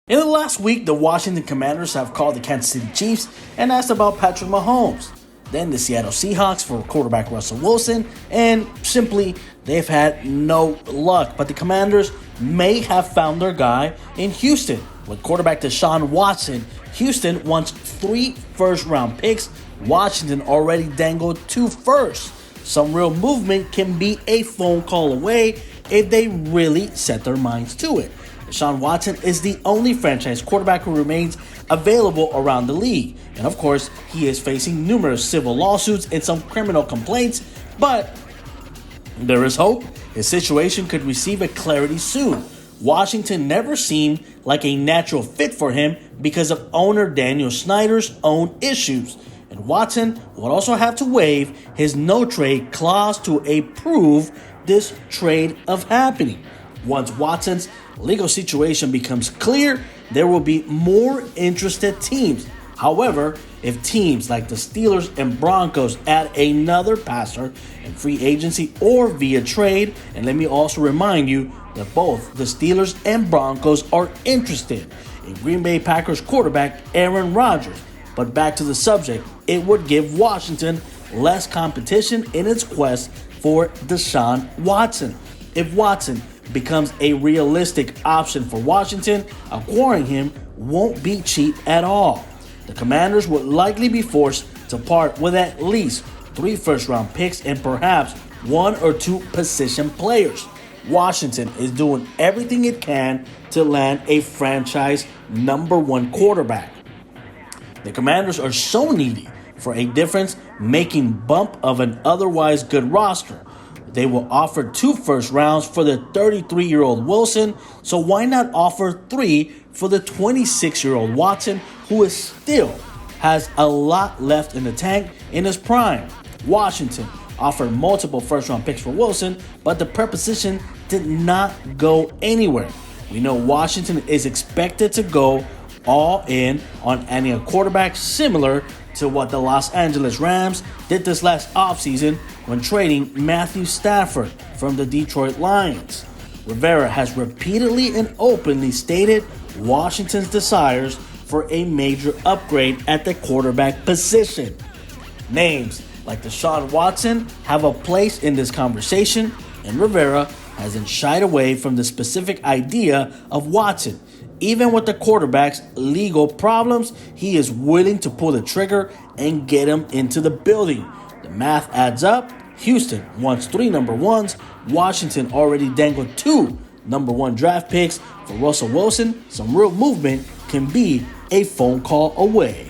In the last week, the Washington Commanders have called the Kansas City Chiefs and asked about Patrick Mahomes. Then the Seattle Seahawks for quarterback Russell Wilson, and simply, they've had no luck. But the Commanders may have found their guy in Houston. With quarterback Deshaun Watson, Houston wants 3 first-round picks. Washington already dangled 2 firsts. Some real movement can be a phone call away if they really set their minds to it. Deshaun Watson is the only franchise quarterback who remains available around the league. And of course, he is facing numerous civil lawsuits and some criminal complaints, but there is hope. His situation could receive a clarity soon. Washington never seemed like a natural fit for him because of owner Daniel Snyder's own issues. And Watson would also have to waive his no-trade clause to approve this trade of happening. Once Watson's legal situation becomes clear, there will be more interested teams. However, if teams like the Steelers and Broncos add another passer in free agency or via trade, and let me also remind you that both the Steelers and Broncos are interested in Green Bay Packers quarterback Aaron Rodgers. But back to the subject, it would give Washington less competition in its quest for Deshaun Watson. If Watson becomes a realistic option for Washington, acquiring him won't be cheap at all. The Commanders would likely be forced to part with at least 3 first-round picks and perhaps 1 or 2 position players. Washington is doing everything it can to land a franchise number 1 quarterback. The Commanders are so needy for a difference-making bump of an otherwise good roster. They will offer 2 first rounds for the 33-year-old Wilson, so why not offer 3 for the 26-year-old Watson, who still has a lot left in the tank in his prime. Washington offered multiple first-round picks for Wilson, but the proposition did not go anywhere. We know Washington is expected to go all in on adding a quarterback similar to what the Los Angeles Rams did this last offseason when trading Matthew Stafford from the Detroit Lions. Rivera has repeatedly and openly stated Washington's desires for a major upgrade at the quarterback position. Names like Deshaun Watson have a place in this conversation, and Rivera hasn't shied away from the specific idea of Watson. Even with the quarterback's legal problems, he is willing to pull the trigger and get him into the building. The math adds up. Houston wants 3 number 1s. Washington already dangled 2 number 1 draft picks for Russell Wilson. Some real movement can be a phone call away.